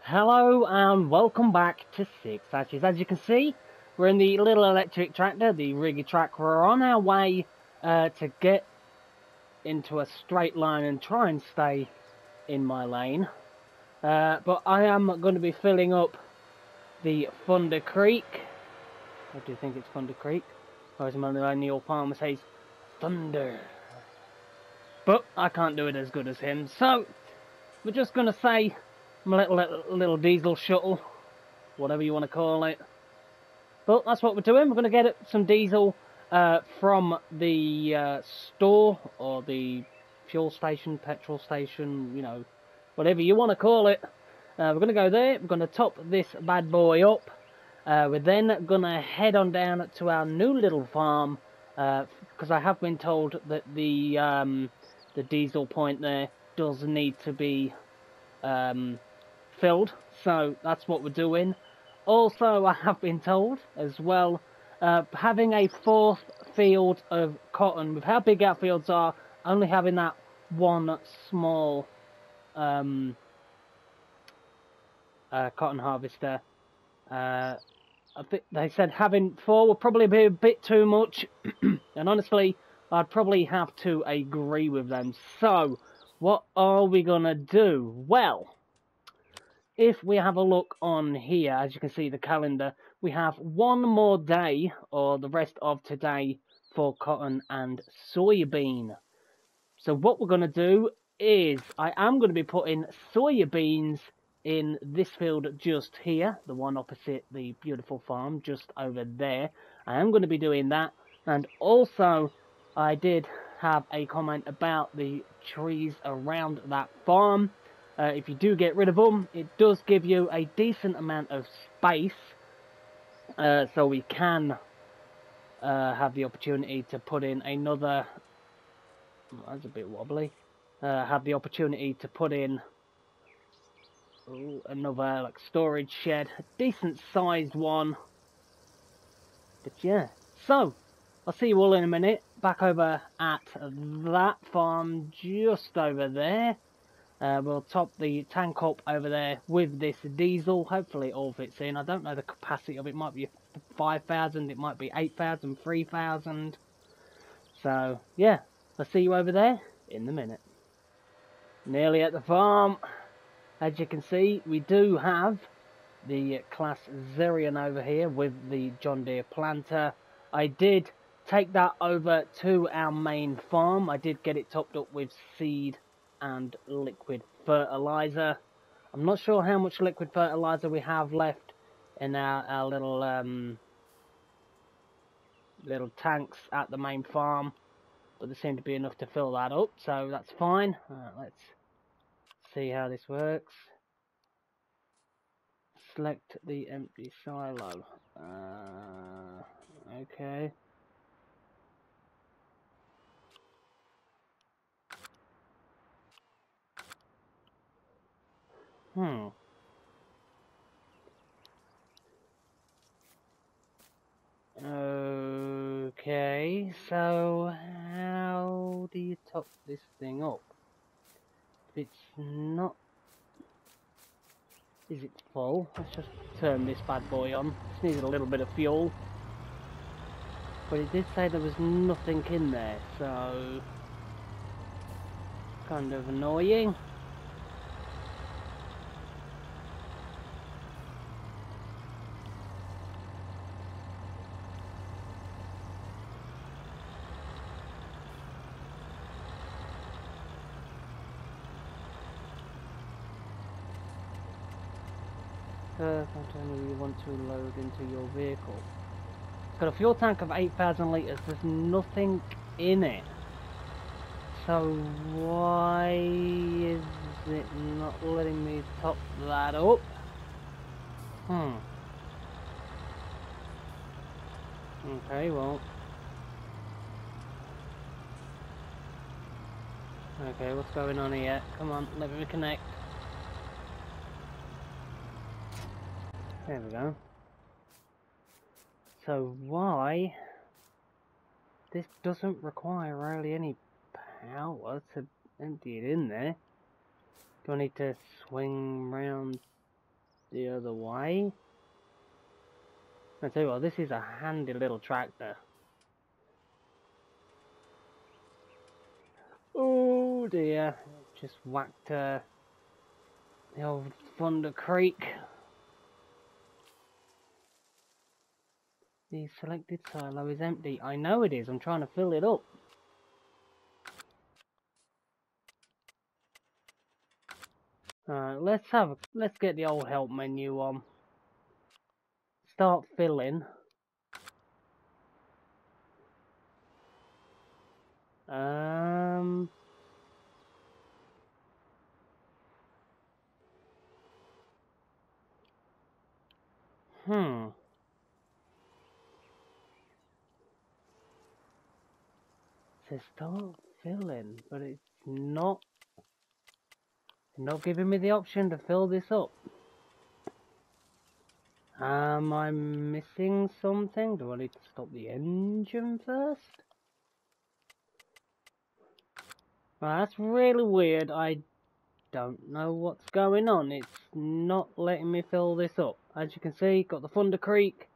Hello and welcome back to Six Ashes. As you can see, we're in the little electric tractor, the riggy track. We're on our way to get into a straight line and try and stay in my lane. But I am going to be filling up the Thunder Creek. What do you think it's Thunder Creek? Or as my Neil Palmer says, Thunder. But I can't do it as good as him, so we're just going to say my little diesel shuttle, whatever you want to call it. But that's what we're doing. We're going to get some diesel from the store or the fuel station, petrol station, you know, whatever you want to call it. We're going to go there. We're going to top this bad boy up. We're then going to head on down to our new little farm because I have been told that the diesel point there does need to be filled, so that's what we're doing. Also, I have been told as well, having a fourth field of cotton, with how big our fields are, only having that one small cotton harvester, I think they said having four would probably be a bit too much, and honestly, I'd probably have to agree with them. So, what are we gonna do? Well, if we have a look on here, as you can see the calendar, we have one more day, or the rest of today, for cotton and soybean. So what we're going to do is, I am going to be putting soybeans in this field just here, the one opposite the beautiful farm, just over there. I am going to be doing that, and also I did have a comment about the trees around that farm. If you do get rid of them, it does give you a decent amount of space, so we can have the opportunity to put in another, that's a bit wobbly, have the opportunity to put in another like storage shed, a decent sized one. But yeah, so I'll see you all in a minute, back over at that farm just over there. We'll top the tank up over there with this diesel. Hopefully it all fits in. I don't know the capacity of it. It might be 5,000, it might be 8,000, 3,000. So, yeah, I'll see you over there in a minute. Nearly at the farm. As you can see, we do have the Class Zerion over here with the John Deere planter. I did take that over to our main farm. I did get it topped up with seed and liquid fertilizer. I'm not sure how much liquid fertilizer we have left in our little tanks at the main farm, but there seemed to be enough to fill that up, so that's fine. Let's see how this works. Select the empty silo. Okay. Okay, so how do you top this thing up? If it's not... Is it full? Let's just turn this bad boy on. Just needed a little bit of fuel. But it did say there was nothing in there, so... kind of annoying. Container you want to load into your vehicle. It's got a fuel tank of 8,000 litres. There's nothing in it. So why is it not letting me top that up? Okay, well. Okay, what's going on here? Come on, let me connect. There we go. So why this doesn't require really any power to empty it in there? Do I need to swing round other way. I tell you what, this is a handy little tractor. Oh dear, just whacked the old Thunder Creek. The selected silo is empty. I know it is, I'm trying to fill it up. Alright, let's get the old help menu on. Start filling. It says start filling, but it's not giving me the option to fill this up. Am I missing something? Do I need to stop the engine first? Well, that's really weird. I don't know what's going on. It's not letting me fill this up. As you can see, got the Thunder Creek.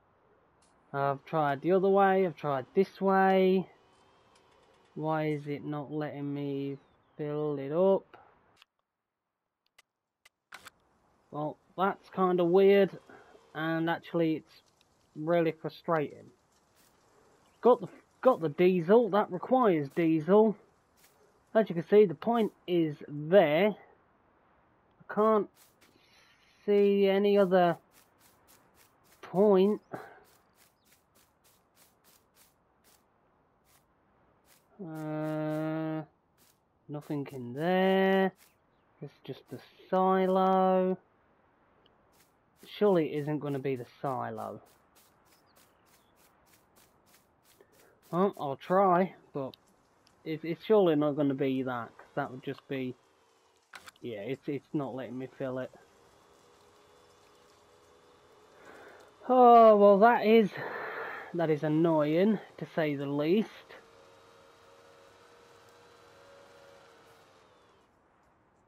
I've tried the other way. I've tried this way. Why is it not letting me fill it up? Well, that's kind of weird. And actually, it's really frustrating. Got the diesel. That requires diesel. As you can see, the point is there. I can't see any other point. Nothing in there. It's just the silo. Surely it isn't going to be the silo. Well, I'll try, but it's surely not going to be that, because that would just be... Yeah, it's not letting me fill it. Oh, well that is annoying, to say the least.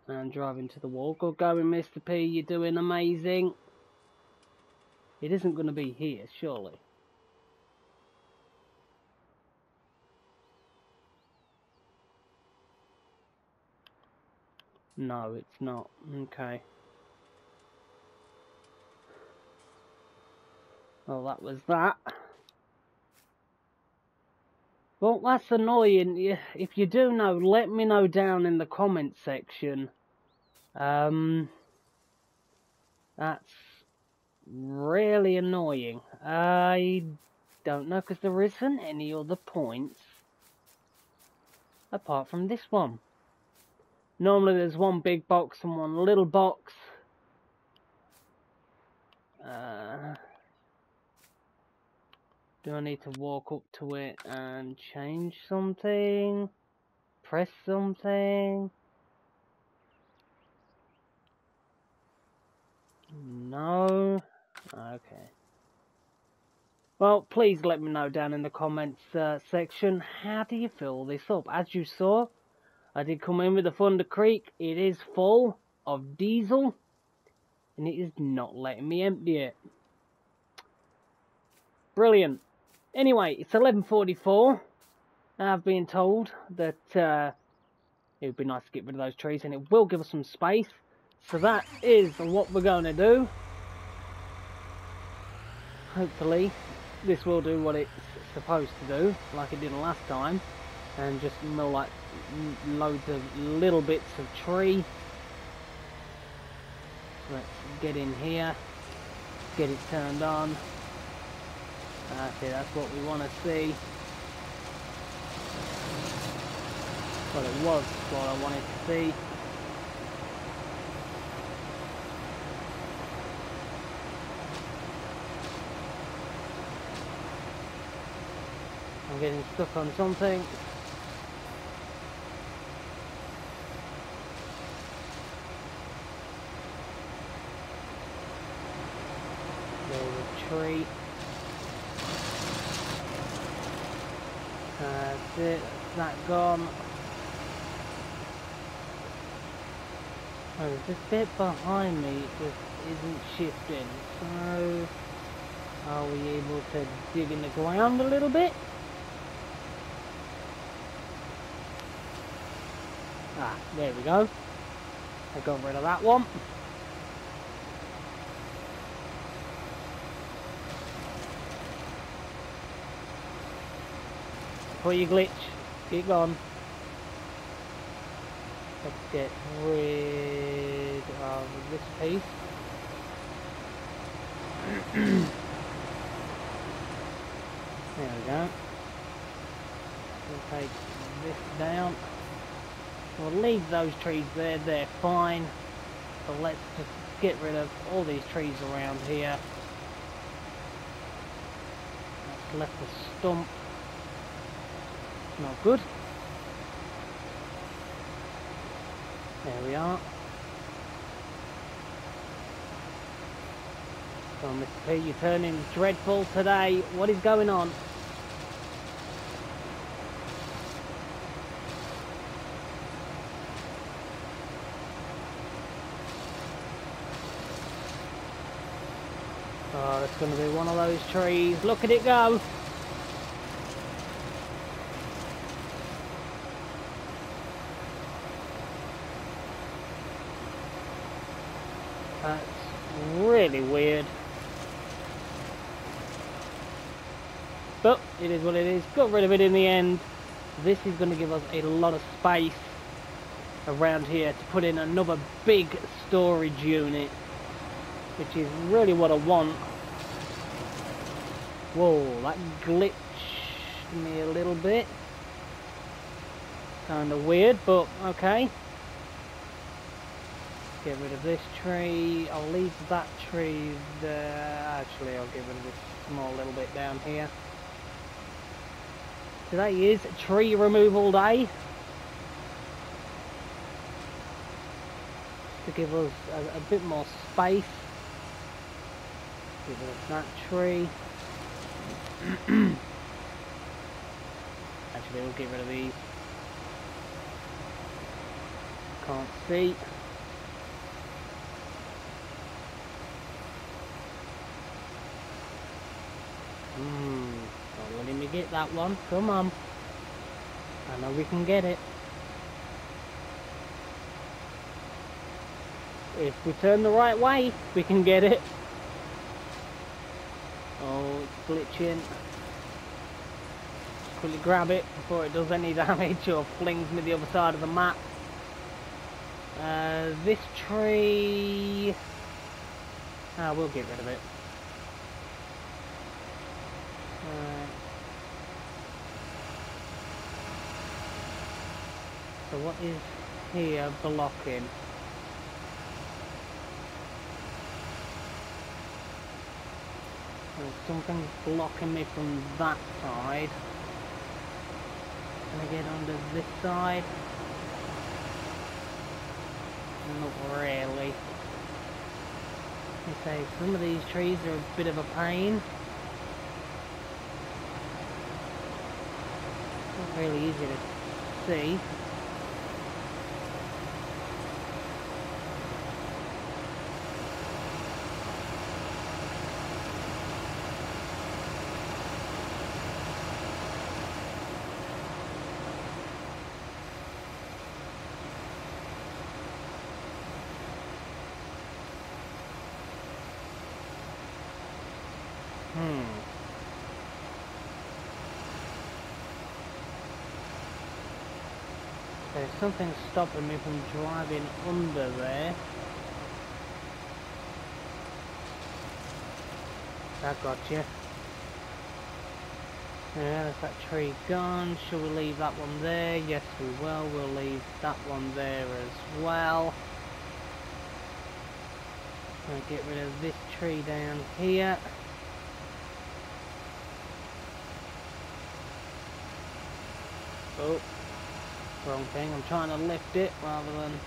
And driving to the wall. Good going, Mr. P, you're doing amazing. It isn't going to be here, surely. No, it's not. Okay. Well, that was that. Well, that's annoying. If you do know, let me know down in the comment section. That's really annoying. I don't know, because there isn't any other points apart from this one. Normally there's one big box and one little box. Do I need to walk up to it and change something? Press something? No? Okay. Well, please let me know down in the comments section, how do you fill this up? As you saw, I did come in with the Thunder Creek. It is full of diesel, and it is not letting me empty it. Brilliant. Anyway, it's 11:44. I've been told that it would be nice to get rid of those trees, and it will give us some space. So that is what we're going to do. Hopefully, this will do what it's supposed to do, like it did last time, and just mill like loads of little bits of tree. Let's get in here, get it turned on. Okay, that's what we want to see. Well, it was what I wanted to see. I'm getting stuck on something. There's a tree. That's it, that's that gone. Oh, this bit behind me just isn't shifting. So, are we able to dig in the ground a little bit? Ah, there we go. I got rid of that one. Before you glitch, get gone. Let's get rid of this piece. There we go. We'll take this down. We'll leave those trees there, they're fine. But let's just get rid of all these trees around here. That's left a stump. Not good. There we are. So Mr. P, you're turning dreadful today. What is going on? Oh, it's going to be one of those trees. Look at it go. That's really weird. But it is what it is. Got rid of it in the end. This is going to give us a lot of space around here to put in another big storage unit, which is really what I want. Whoa, that glitched me a little bit. Kind of weird, but okay. Get rid of this tree. I'll leave that tree there. Actually, I'll get rid of this small little bit down here. Today is tree removal day. To give us a bit more space. Get rid of that tree. Actually, we'll get rid of these. Can't see. Not letting me get that one. Come on. I know we can get it. If we turn the right way, we can get it. Oh, it's glitching. Just quickly grab it before it does any damage or flings me the other side of the map. This tree... we'll get rid of it. So what is here blocking? There's something blocking me from that side. Can I get under this side? Not really. You say some of these trees are a bit of a pain. Not really easy to see. There's something stopping me from driving under there. That got you. Yeah, there's that tree gone. Shall we leave that one there? Yes, we will. We'll leave that one there as well. I'll get rid of this tree down here. Oh. Wrong thing, I'm trying to lift it rather than...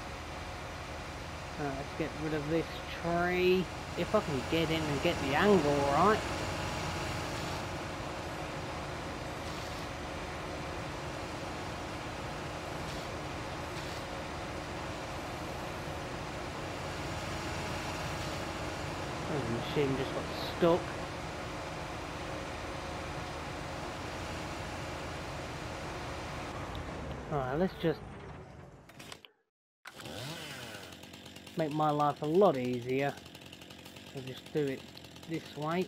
let's get rid of this tree. If I can get in and get the angle right. Oh, the machine just got stuck. Alright, let's just make my life a lot easier. I'll just do it this way.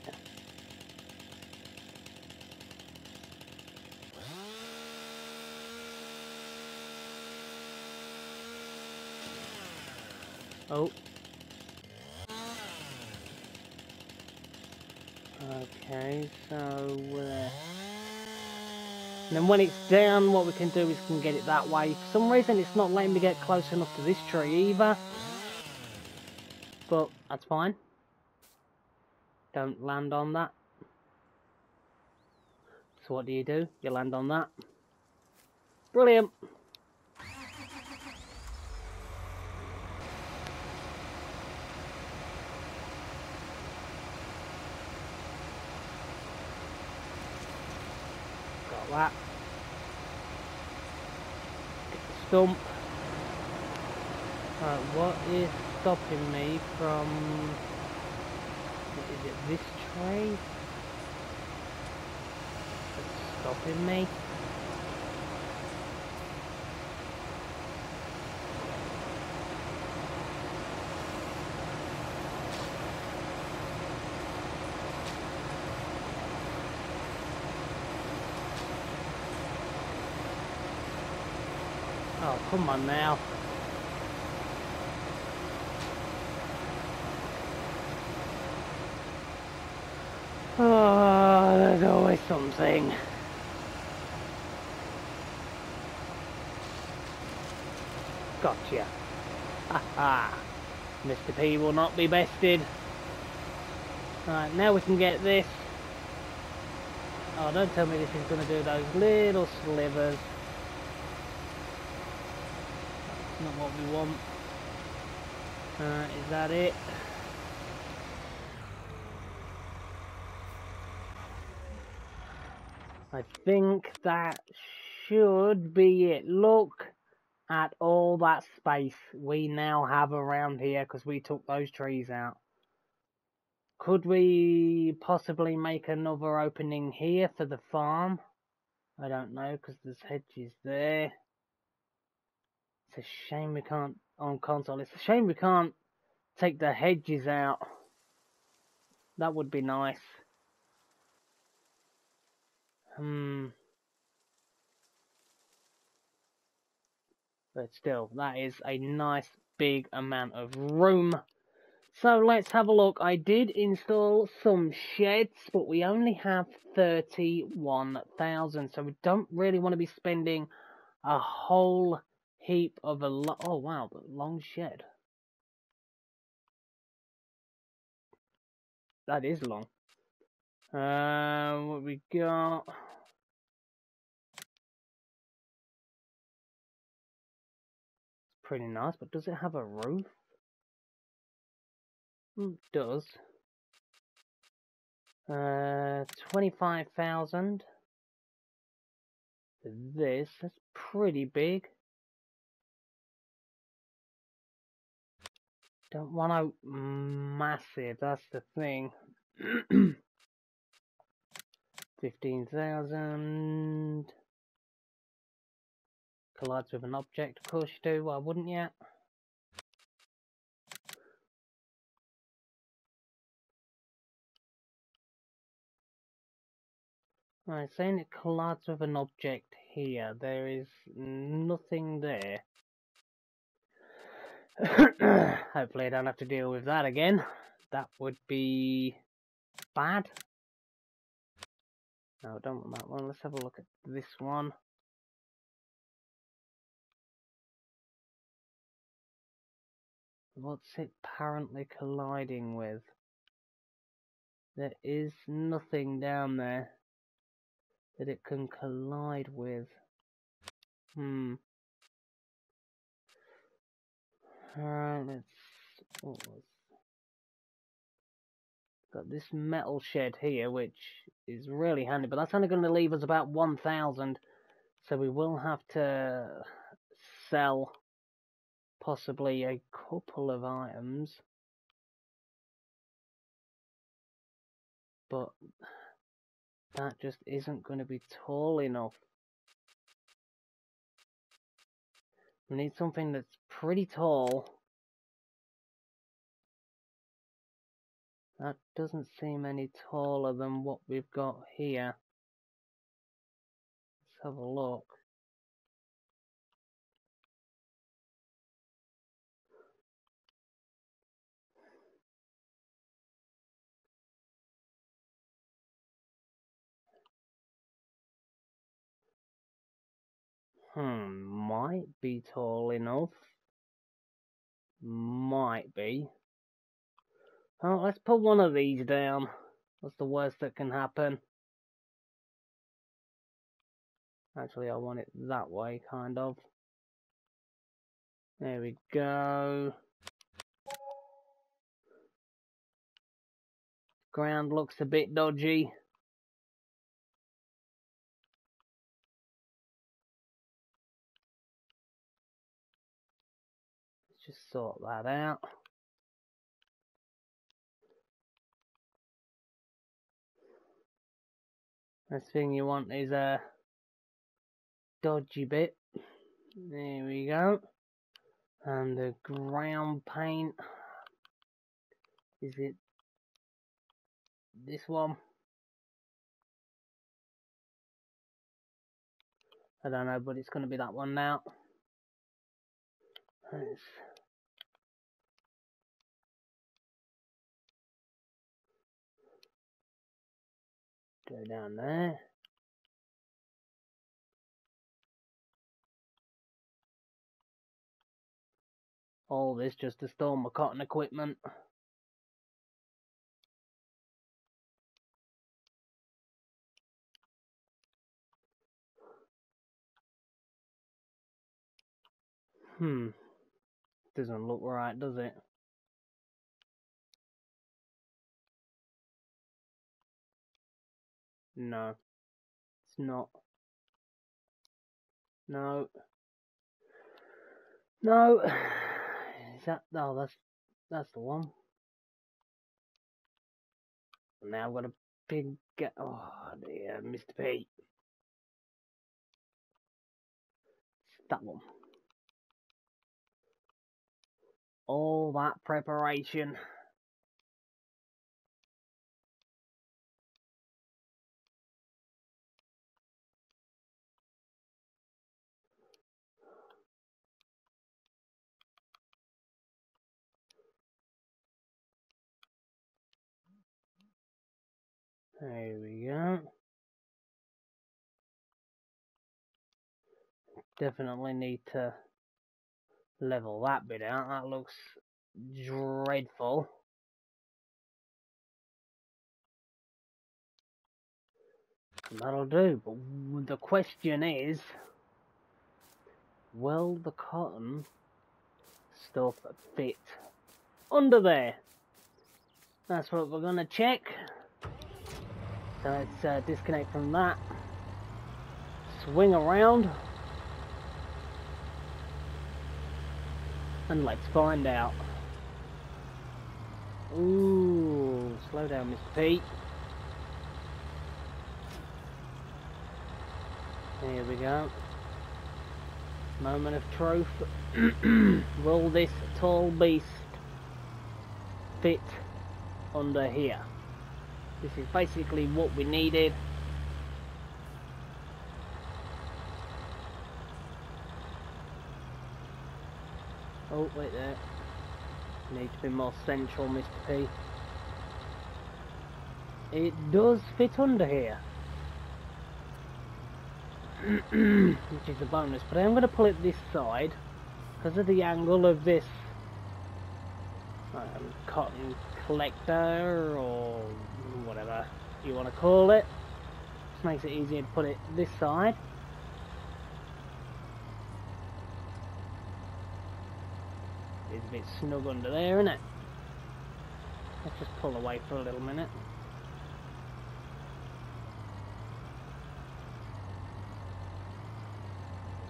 Oh. Okay, so and then when it's down, what we can do is can get it that way. For some reason, it's not letting me get close enough to this tree either. But that's fine. Don't land on that. So what do? You land on that. Brilliant. Got that. Get the stump. Right, what is stopping me from... Is it this tree? That's stopping me. Oh, come on now. Oh, there's always something. Gotcha. Haha. Mr. P will not be bested. Right, now we can get this. Oh, don't tell me this is going to do those little slivers. That's not what we want. Is that it? I think that should be it. Look at all that space we now have around here because we took those trees out. Could we possibly make another opening here for the farm? I don't know because there's hedges there. It's a shame we can't, on console, it's a shame we can't take the hedges out. That would be nice. But still, that is a nice big amount of room. So let's have a look. I did install some sheds, but we only have 31,000. So we don't really want to be spending a whole heap of oh wow, but long shed. That is long. What we got? It's pretty nice, but does it have a roof? It does. 25,000. That's pretty big. Don't want to massive, that's the thing. 15,000. Collides with an object, of course you do, why wouldn't you? Right, saying it collides with an object here, there is nothing there. Hopefully I don't have to deal with that again. That would be bad. No, I don't want that one. Let's have a look at this one. What's it apparently colliding with? There is nothing down there that it can collide with. Alright, let's... Got this metal shed here, which is really handy, but that's only going to leave us about 1,000. So we will have to sell possibly a couple of items. but that just isn't going to be tall enough. We need something that's pretty tall. That doesn't seem any taller than what we've got here. Let's have a look. Might be tall enough. Might be. Oh, let's put one of these down. What's the worst that can happen? Actually, I want it that way, kind of. There we go. Ground looks a bit dodgy. Let's just sort that out. Next thing you want is a dodgy bit. There we go. And the ground paint. Is it this one? I don't know, but it's going to be that one now. Let's go down there. All this just to store my cotton equipment. Doesn't look right, does it? No, it's not. No. No. Is that? No, that's the one. Now I've got a big. Oh dear, Mr. P. It's that one. All that preparation. There we go. Definitely need to level that bit out. That looks dreadful. That'll do. But the question is, will the cotton stuff fit under there? That's what we're gonna check. So let's disconnect from that. Swing around. And let's find out. Ooh, slow down, Mr. P. Here we go. Moment of truth. Will this tall beast fit under here? This is basically what we needed. Oh, wait there. Need to be more central, Mr. P. It does fit under here. Which is a bonus, but I'm going to pull it this side because of the angle of this cotton collector or whatever you want to call it. Just makes it easier to put it this side. It's a bit snug under there, isn't it? Let's just pull away for a little minute.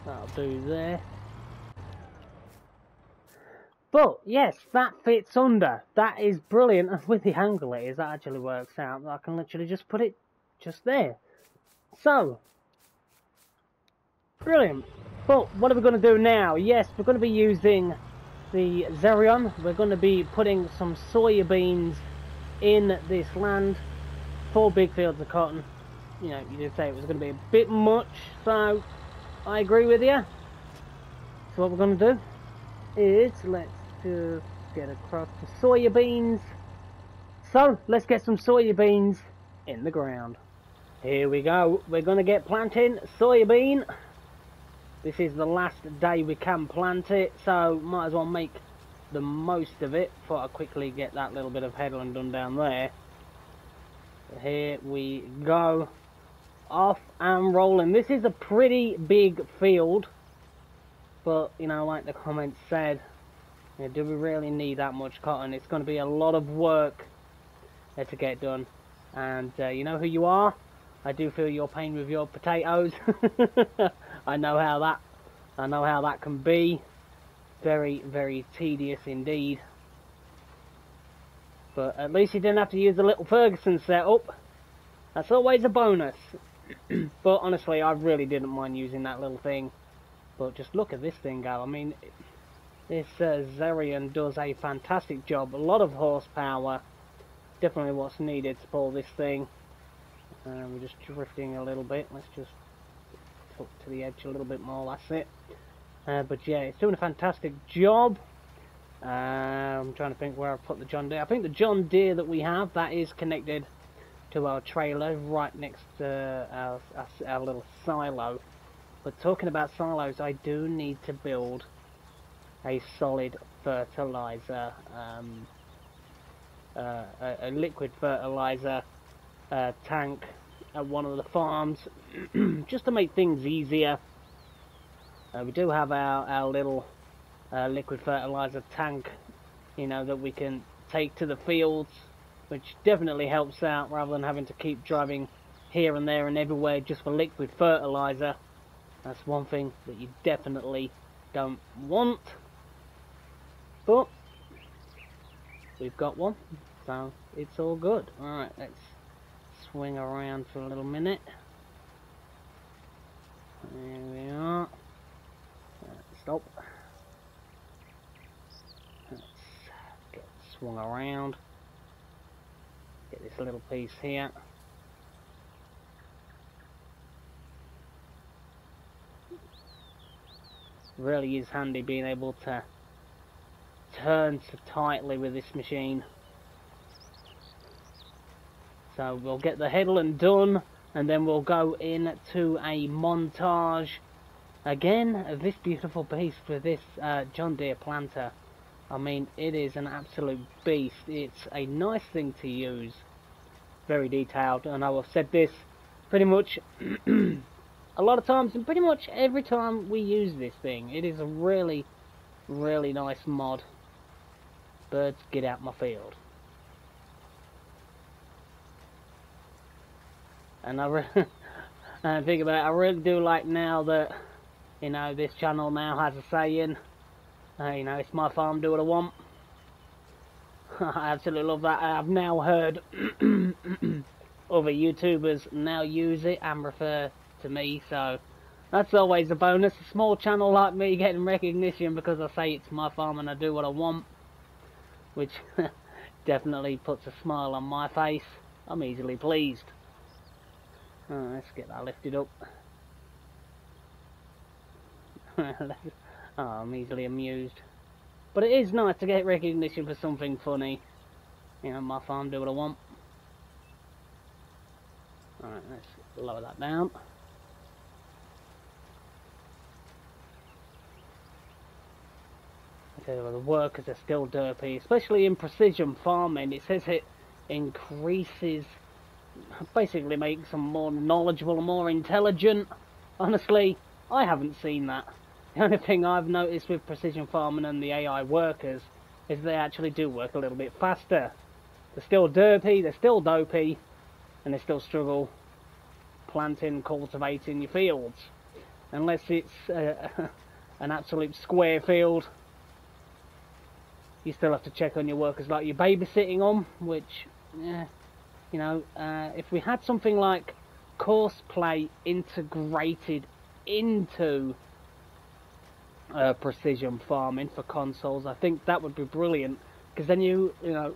That'll do there. But yes, that fits under. That is brilliant. And with the angle it is, that actually works out. I can literally just put it just there. So, brilliant. But what are we going to do now? Yes, we're going to be using the Xerion. We're going to be putting some soybeans in this land. 4 big fields of cotton. You know, you did say it was going to be a bit much, so I agree with you. So what we're going to do is, let's just get across the soybeans. So, let's get some soybeans in the ground. Here we go. We're going to get planting soybean. This is the last day we can plant it, so might as well make the most of it. Thought I'd quickly get that little bit of headland done down there. Here we go. Off and rolling. This is a pretty big field, but you know, like the comments said, you know, do we really need that much cotton? It's going to be a lot of work to get done, and you know who you are. I do feel your pain with your potatoes. I know how that can be. Very, very tedious indeed. But at least you didn't have to use the little Ferguson setup. That's always a bonus. But honestly, I really didn't mind using that little thing. But just look at this thing go. I mean, this Xerion does a fantastic job. A lot of horsepower. Definitely what's needed to pull this thing. We're just drifting a little bit. Let's just tuck to the edge a little bit more. That's it. But yeah, it's doing a fantastic job. I'm trying to think where I put the John Deere. I think the John Deere that we have, that is connected to our trailer right next to our little silo. But talking about silos, I do need to build a solid fertilizer, a liquid fertilizer tank at one of the farms, just to make things easier. We do have our little liquid fertilizer tank, you know, that we can take to the fields, which definitely helps out rather than having to keep driving here and there and everywhere just for liquid fertilizer. That's one thing that you definitely don't want. But we've got one, so it's all good. Alright, let's swing around for a little minute. There we are. Stop. Let's get swung around. Get this little piece here. Really is handy being able to turn so tightly with this machine. So we'll get the headland done, and then we'll go into a montage again of this beautiful beast with this John Deere planter. I mean, it is an absolute beast. It's a nice thing to use. Very detailed, and I have said this pretty much a lot of times, and pretty much every time we use this thing. It is a really, really nice mod. Birds, get out my field. And I think about it, I really do like now that, you know, this channel now has a saying, you know, it's my farm, do what I want. I absolutely love that. I've now heard other YouTubers now use it and refer to me, so that's always a bonus. A small channel like me getting recognition because I say it's my farm and I do what I want, which definitely puts a smile on my face. I'm easily pleased. Let's get that lifted up. Oh, I'm easily amused. But it is nice to get recognition for something funny. You know, my farm, do what I want. Alright, let's lower that down. Okay, well, the workers are still derpy, especially in precision farming. It says it increases, basically makes them more knowledgeable and more intelligent. Honestly, I haven't seen that. The only thing I've noticed with precision farming and the AI workers is they actually do work a little bit faster. They're still derpy, they're still dopey, and they still struggle planting, cultivating your fields. Unless it's an absolute square field. You still have to check on your workers like you're babysitting them, which, you know, if we had something like course play integrated into precision farming for consoles, I think that would be brilliant, because then you know,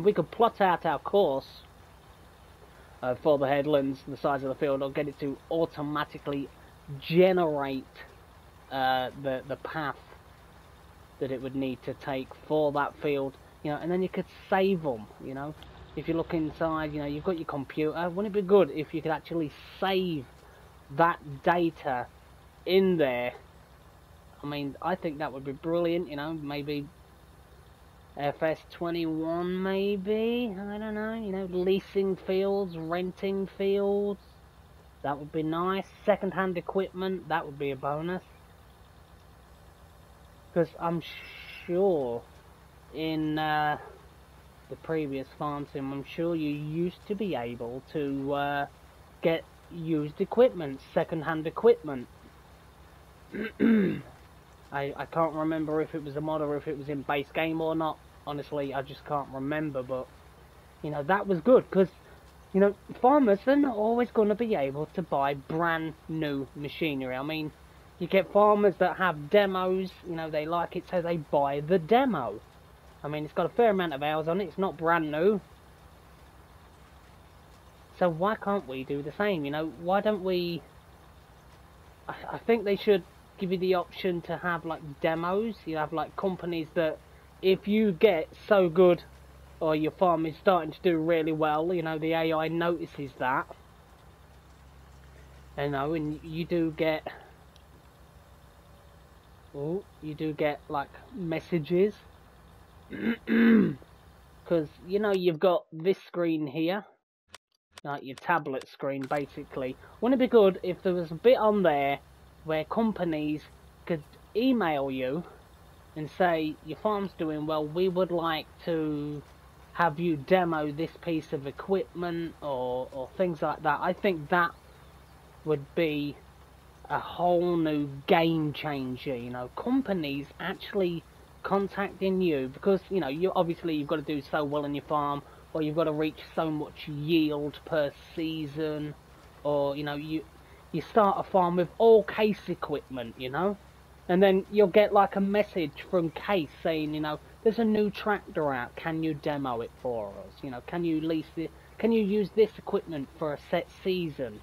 we could plot out our course for the headlands, the size of the field, or get it to automatically generate the path that it would need to take for that field, you know, and then you could save them, you know. If you look inside, you know, you've got your computer. Wouldn't it be good if you could actually save that data in there? I mean, I think that would be brilliant, you know, maybe FS21 maybe, I don't know, you know, leasing fields, renting fields, that would be nice. Second-hand equipment, that would be a bonus. Because I'm sure in the previous farm sim, I'm sure you used to be able to get used equipment, second-hand equipment. I can't remember if it was a mod or if it was in base game or not. Honestly, I just can't remember, but, you know, that was good, because, you know, farmers, they're not always going to be able to buy brand new machinery. I mean, you get farmers that have demos, you know, they like it, so they buy the demo. I mean, it's got a fair amount of hours on it, it's not brand new. So why can't we do the same, you know? Why don't we... I think they should give you the option to have, like, demos. You have, like, companies that, if you get so good, or your farm is starting to do really well, you know, the AI notices that. You know, and you do get... Oh, you do get, like, messages. Because, you know, you've got this screen here. Like your tablet screen, basically. Wouldn't it be good if there was a bit on there where companies could email you and say, your farm's doing well, we would like to have you demo this piece of equipment, or things like that. I think that would be a whole new game changer, you know. Companies actually contacting you, because, you know, you've got to do so well in your farm, or you've got to reach so much yield per season, or, you know, you start a farm with all Case equipment, you know, and then you'll get like a message from Case saying, you know, there's a new tractor out, can you demo it for us, you know, can you use this equipment for a set season?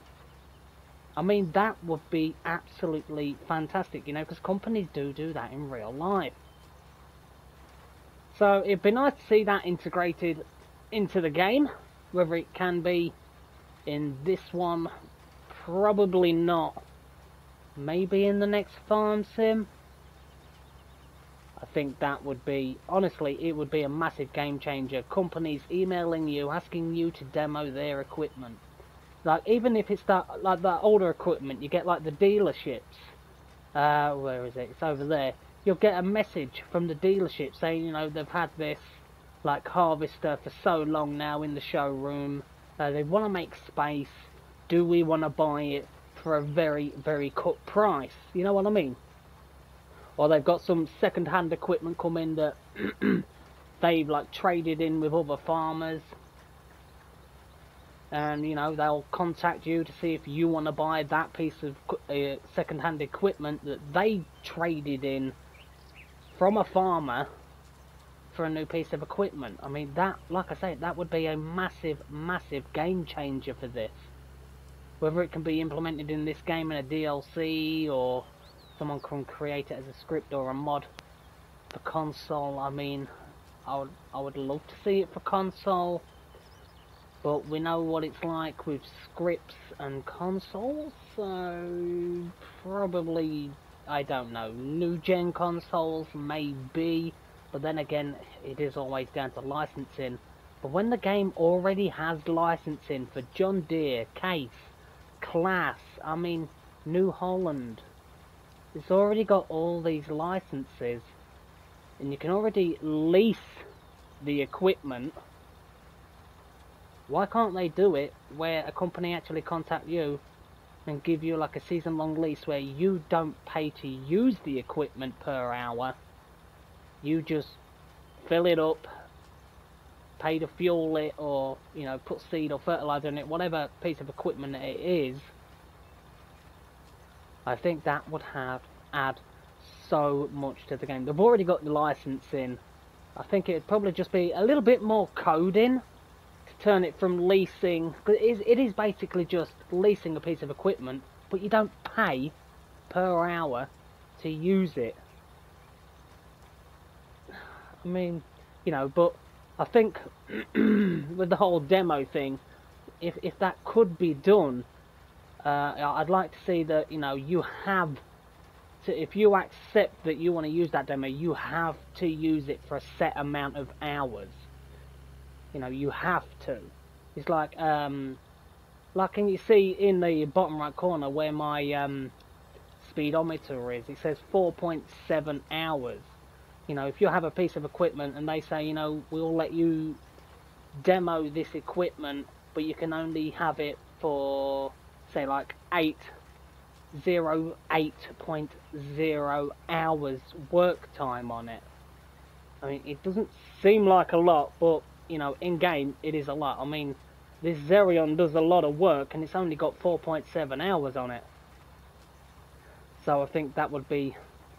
I mean, that would be absolutely fantastic, you know, because companies do that in real life. So it'd be nice to see that integrated into the game. Whether it can be in this one, probably not. Maybe in the next farm sim. I think that would be, honestly, it would be a massive game changer. Companies emailing you, asking you to demo their equipment. Like, even if it's that, like that older equipment, you get like the dealerships. Where is it? It's over there. You'll get a message from the dealership saying, you know, they've had this, like, harvester for so long now in the showroom. They want to make space. Do we want to buy it for a very, very cut price? You know what I mean? Or they've got some second-hand equipment coming that they've, like, traded in with other farmers. And, you know, they'll contact you to see if you want to buy that piece of second-hand equipment that they traded in from a farmer for a new piece of equipment. I mean, that, like I say, that would be a massive, massive game changer for this. Whether it can be implemented in this game in a DLC, or someone can create it as a script or a mod for console, I mean, I would love to see it for console. But we know what it's like with scripts and consoles, so probably, I don't know, new gen consoles maybe, but then again, it is always down to licensing. But when the game already has licensing for John Deere, Case, Class, I mean, New Holland, it's already got all these licenses, and you can already lease the equipment. Why can't they do it where a company actually contact you and give you like a season-long lease where you don't pay to use the equipment per hour? You just fill it up, pay to fuel it, or, you know, put seed or fertilizer in it, whatever piece of equipment it is, I think that would add so much to the game. They've already got the licensing. I think it'd probably just be a little bit more coding to turn it from leasing, because it is basically just leasing a piece of equipment, but you don't pay per hour to use it. I mean, you know, but I think with the whole demo thing, if that could be done, I'd like to see that, you know, you have to, if you accept that you want to use that demo, you have to use it for a set amount of hours. You know, you have to. It's like can you see in the bottom right corner where my speedometer is? It says 4.7 hours. You know, if you have a piece of equipment and they say, you know, we'll let you demo this equipment, but you can only have it for, say, like 8.0 hours work time on it. I mean, it doesn't seem like a lot, but, you know, in game it is a lot. I mean, this Zerion does a lot of work and it's only got 4.7 hours on it. So I think that would be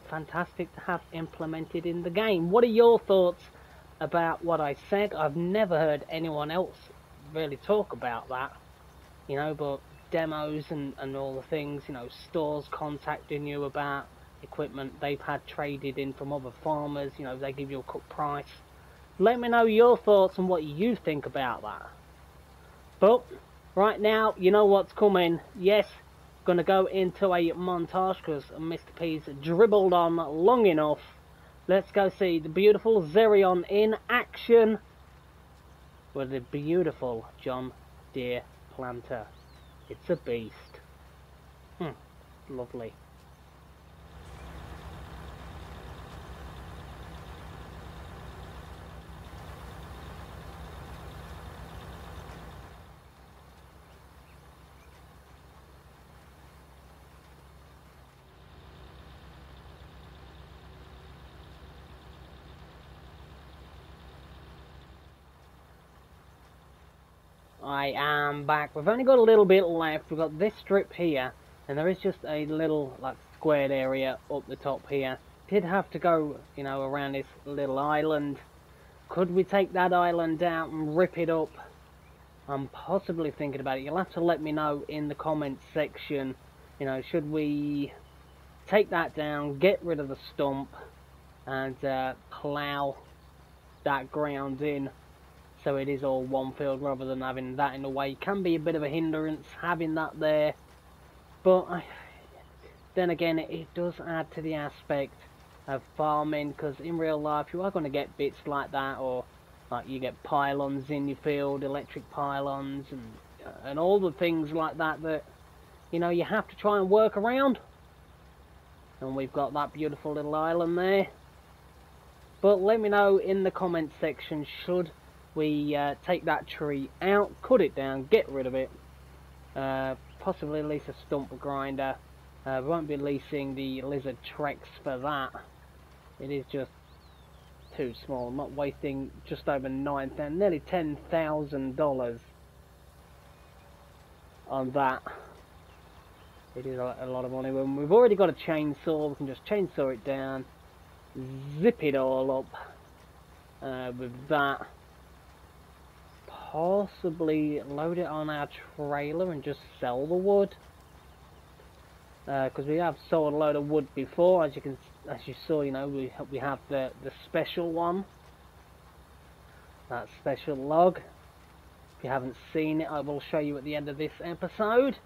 fantastic to have implemented in the game. What are your thoughts about what I said? I've never heard anyone else really talk about that, you know, but demos and all the things, you know, stores contacting you about equipment they've had traded in from other farmers, you know, they give you a cut price. Let me know your thoughts on what you think about that. But right now, you know what's coming. Yes, gonna go into a montage because Mr. P's dribbled on long enough. Let's go see the beautiful Zerion in action with the beautiful John Deere planter. It's a beast. Lovely. I am back. We've only got a little bit left. We've got this strip here, and there is just a little, like, squared area up the top here. Did have to go, you know, around this little island. Could we take that island out and rip it up? I'm possibly thinking about it. You'll have to let me know in the comments section. You know, should we take that down, get rid of the stump, and plough that ground in, so it is all one field rather than having that in the way. Can be a bit of a hindrance having that there, but then again it does add to the aspect of farming, because in real life you are going to get bits like that, or like you get pylons in your field, electric pylons and all the things like that that, you know, you have to try and work around. And we've got that beautiful little island there. But let me know in the comment section, should we take that tree out, cut it down, get rid of it, possibly lease a stump grinder. We won't be leasing the Lizard Trex for that. It is just too small. I'm not wasting just over $9,000, nearly $10,000 on that. It is a lot of money. When we've already got a chainsaw, we can just chainsaw it down, zip it all up with that. Possibly load it on our trailer and just sell the wood, because we have sold a load of wood before, as you saw. You know, we have the special one, that special log. If you haven't seen it, I will show you at the end of this episode,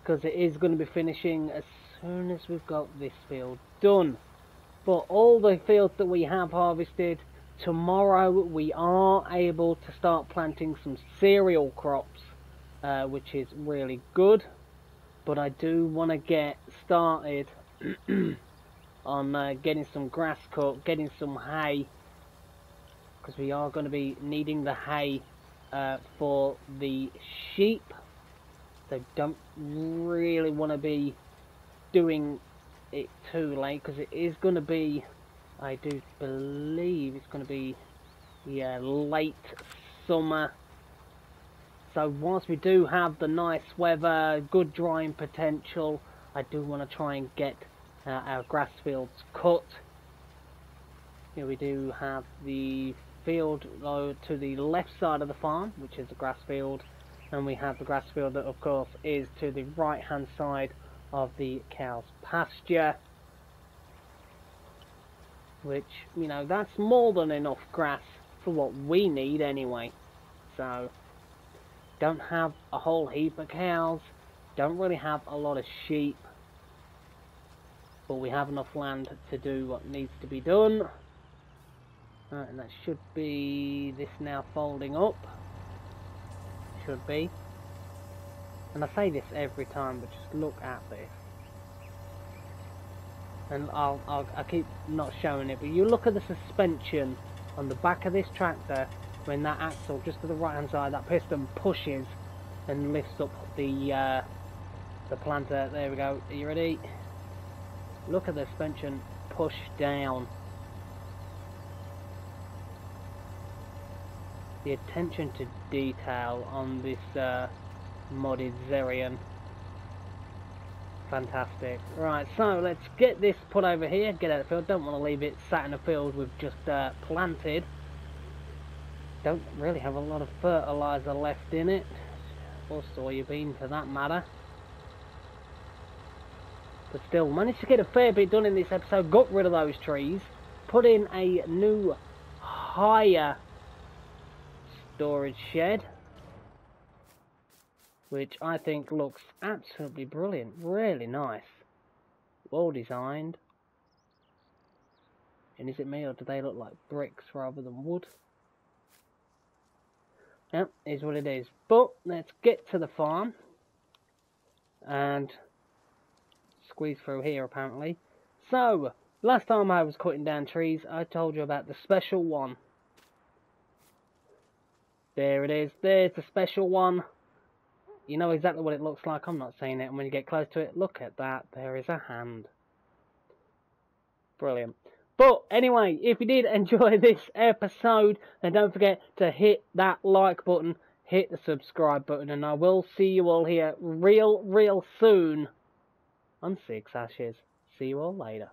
because it is going to be finishing as soon as we've got this field done. But all the fields that we have harvested, tomorrow we are able to start planting some cereal crops, which is really good. But I do want to get started on getting some grass cut, getting some hay, because we are going to be needing the hay for the sheep. So don't really want to be doing it too late, because it is going to be, I do believe it's going to be yeah, late summer. So whilst we do have the nice weather, good drying potential, I do want to try and get our grass fields cut. Here we do have the field to the left side of the farm, which is the grass field, and we have the grass field that of course is to the right hand side of the cow's pasture, which, you know, that's more than enough grass for what we need anyway. So don't have a whole heap of cows, don't really have a lot of sheep, but we have enough land to do what needs to be done. Right, and that should be this now folding up. Should be. And I say this every time, but just look at this. And I keep not showing it, but you look at the suspension on the back of this tractor when that axle just to the right hand side, that piston pushes and lifts up the planter. There we go. Are you ready? Look at the suspension push down. The attention to detail on this modded Zerion, fantastic. Right, so let's get this put over here, get out of the field. Don't want to leave it sat in a field we've just planted. Don't really have a lot of fertilizer left in it, or soybean for that matter, but still managed to get a fair bit done in this episode. Got rid of those trees, put in a new higher storage shed, which I think looks absolutely brilliant, really nice, well designed. And is it me, or do they look like bricks rather than wood? Yep, is what it is. But let's get to the farm and squeeze through here apparently. So last time I was cutting down trees, I told you about the special one. There it is, there's the special one. You know exactly what it looks like, I'm not saying it, and when you get close to it, look at that, there is a hand. Brilliant. But anyway, if you did enjoy this episode, then don't forget to hit that like button, hit the subscribe button, and I will see you all here real soon on Six Ashes. See you all later.